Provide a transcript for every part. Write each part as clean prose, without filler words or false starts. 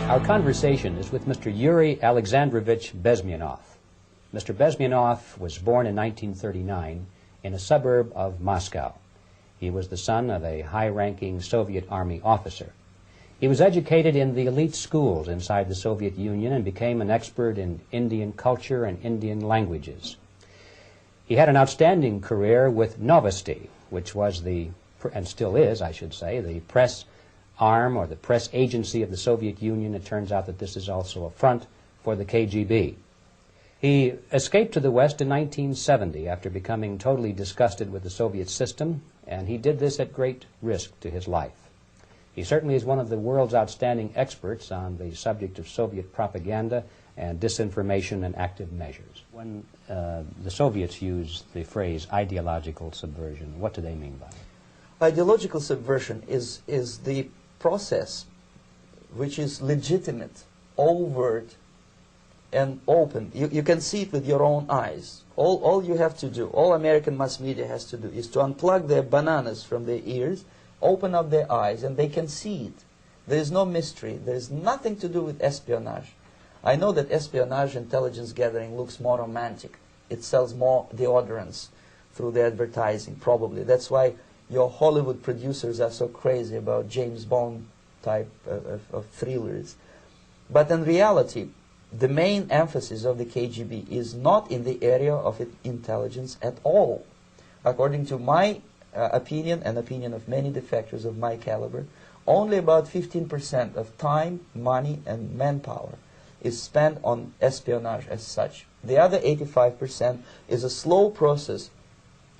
Our conversation is with Mr. Yuri Alexandrovich Bezmenov. Mr. Bezmenov was born in 1939 in a suburb of Moscow. He was the son of a high-ranking Soviet Army officer. He was educated in the elite schools inside the Soviet Union and became an expert in Indian culture and Indian languages. He had an outstanding career with Novosti, which was the, and still is, I should say, the press arm or the press agency of the Soviet Union. It turns out that this is also a front for the KGB. He escaped to the West in 1970 after becoming totally disgusted with the Soviet system, and he did this at great risk to his life. He certainly is one of the world's outstanding experts on the subject of Soviet propaganda and disinformation and active measures. When the Soviets use the phrase ideological subversion, what do they mean by it? Ideological subversion is the process which is legitimate, overt, and open. You can see it with your own eyes. All you have to do, all American mass media has to do, is to unplug their bananas from their ears, open up their eyes, and they can see it. There is no mystery. There is nothing to do with espionage. I know that espionage intelligence gathering looks more romantic. It sells more deodorants through the advertising, probably. That's why your Hollywood producers are so crazy about James Bond type of thrillers. But in reality, the main emphasis of the KGB is not in the area of intelligence at all. According to my opinion and opinion of many defectors of my caliber, only about 15% of time, money, and manpower is spent on espionage as such. The other 85% is a slow process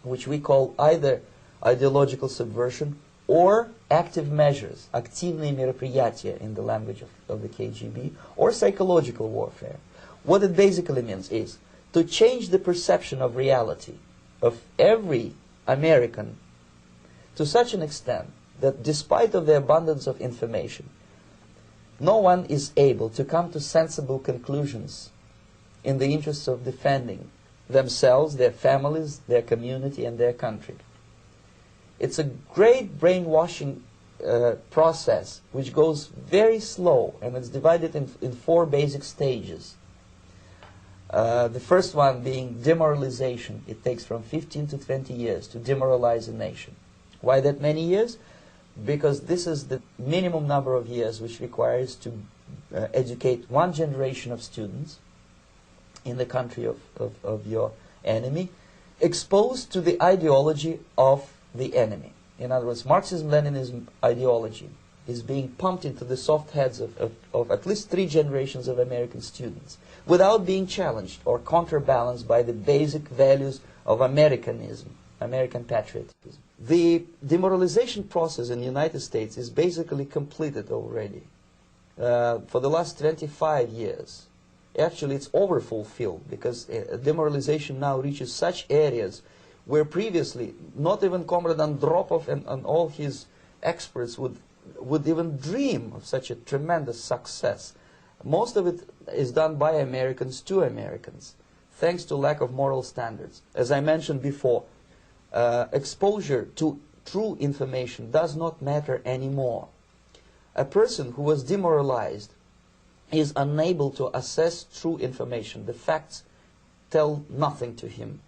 which we call either ideological subversion or active measures, активные мероприятия in the language of the KGB, or psychological warfare. What it basically means is to change the perception of reality of every American to such an extent that despite of the abundance of information, no one is able to come to sensible conclusions in the interests of defending themselves, their families, their community, and their country. It's a great brainwashing process which goes very slow, and it's divided in 4 basic stages. The first one being demoralization. It takes from 15 to 20 years to demoralize a nation. Why that many years? Because this is the minimum number of years which requires to educate one generation of students in the country of your enemy, exposed to the ideology of the enemy. In other words, Marxism-Leninism ideology is being pumped into the soft heads of at least 3 generations of American students without being challenged or counterbalanced by the basic values of Americanism, American patriotism. The demoralization process in the United States is basically completed already. For the last 25 years, actually it's overfulfilled, because demoralization now reaches such areas where previously not even Comrade Andropov and all his experts would even dream of such a tremendous success. Most of it is done by Americans to Americans, thanks to lack of moral standards. As I mentioned before, exposure to true information does not matter anymore. A person who was demoralized is unable to assess true information. The facts tell nothing to him.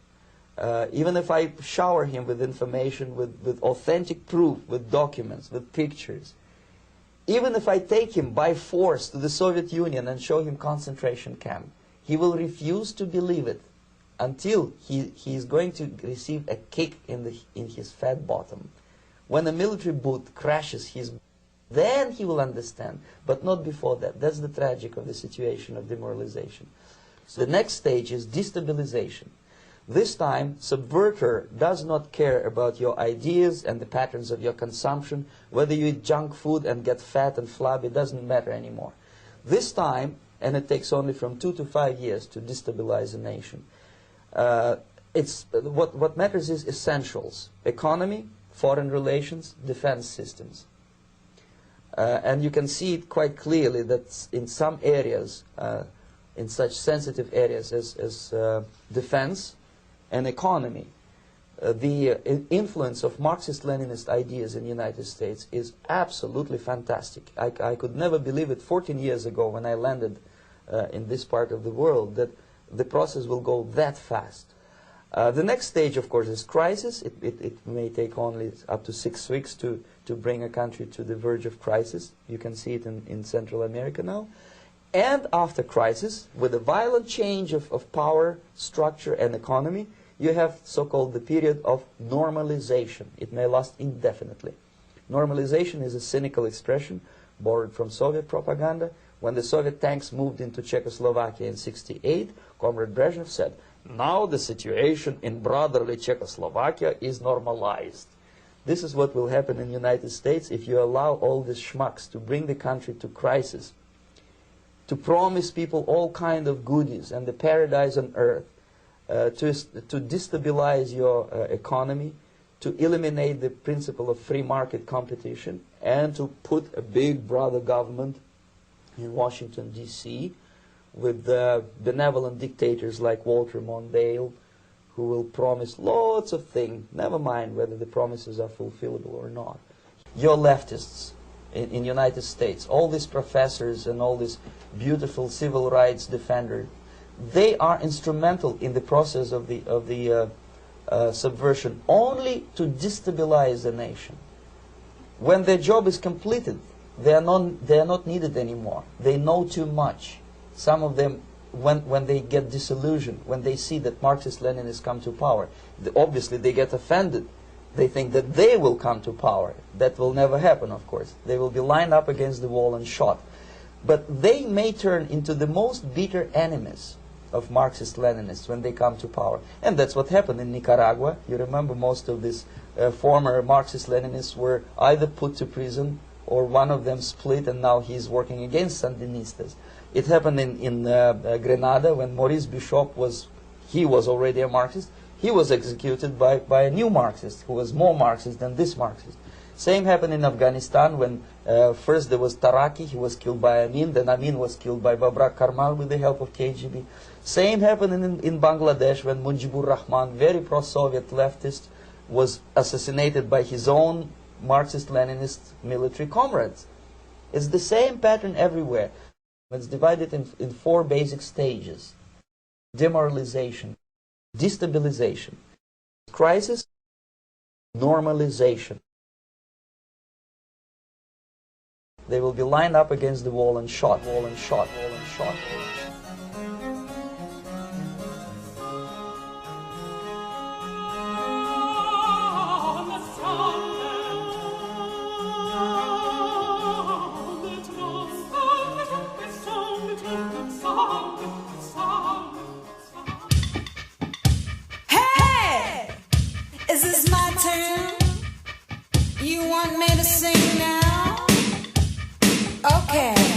Even if I shower him with information, with authentic proof, with documents, with pictures, even if I take him by force to the Soviet Union and show him concentration camp, he will refuse to believe it until he is going to receive a kick in his fat bottom. When a military boot crashes his, then he will understand, but not before that. That's the tragic of the situation of demoralization. So the next stage is destabilization. This time, subverter does not care about your ideas and the patterns of your consumption. Whether you eat junk food and get fat and flabby, it doesn't matter anymore. This time, and it takes only from 2 to 5 years to destabilize a nation, what matters is essentials: economy, foreign relations, defense systems. And you can see it quite clearly that in some areas, in such sensitive areas as defense and economy, the influence of Marxist-Leninist ideas in the United States is absolutely fantastic. I could never believe it 14 years ago when I landed in this part of the world that the process will go that fast. The next stage, of course, is crisis. It may take only up to 6 weeks to bring a country to the verge of crisis. You can see it in Central America now. And after crisis, with a violent change of power, structure, and economy, you have so-called the period of normalization. It may last indefinitely. Normalization is a cynical expression borrowed from Soviet propaganda. When the Soviet tanks moved into Czechoslovakia in '68, Comrade Brezhnev said, "Now the situation in brotherly Czechoslovakia is normalized." This is what will happen in the United States if you allow all these schmucks to bring the country to crisis, to promise people all kind of goodies and the paradise on earth, to destabilize your economy, to eliminate the principle of free market competition, and to put a big brother government in Washington, D.C., with benevolent dictators like Walter Mondale, who will promise lots of things, never mind whether the promises are fulfillable or not. Your leftists in the United States, all these professors and all these beautiful civil rights defenders, they are instrumental in the process of the subversion only to destabilize the nation. When their job is completed, they are not needed anymore. They know too much. Some of them, when they get disillusioned, when they see that Marxist-Leninists come to power, obviously they get offended. They think that they will come to power. That will never happen, of course. They will be lined up against the wall and shot. But they may turn into the most bitter enemies of Marxist-Leninists when they come to power. And that's what happened in Nicaragua. You remember most of these former Marxist-Leninists were either put to prison or one of them split, and now he's working against Sandinistas. It happened in Grenada when Maurice Bishop was already a Marxist. He was executed by a new Marxist who was more Marxist than this Marxist. Same happened in Afghanistan when first there was Taraki, he was killed by Amin, then Amin was killed by Babrak Karmal with the help of KGB. Same happened in Bangladesh when Mujibur Rahman, very pro-Soviet leftist, was assassinated by his own Marxist-Leninist military comrades. It's the same pattern everywhere. It's divided in 4 basic stages: demoralization, destabilization, crisis, normalization. They will be lined up against the wall and shot, wall and shot, wall and shot. Hey! Is this my turn? You want me to sing now? Okay.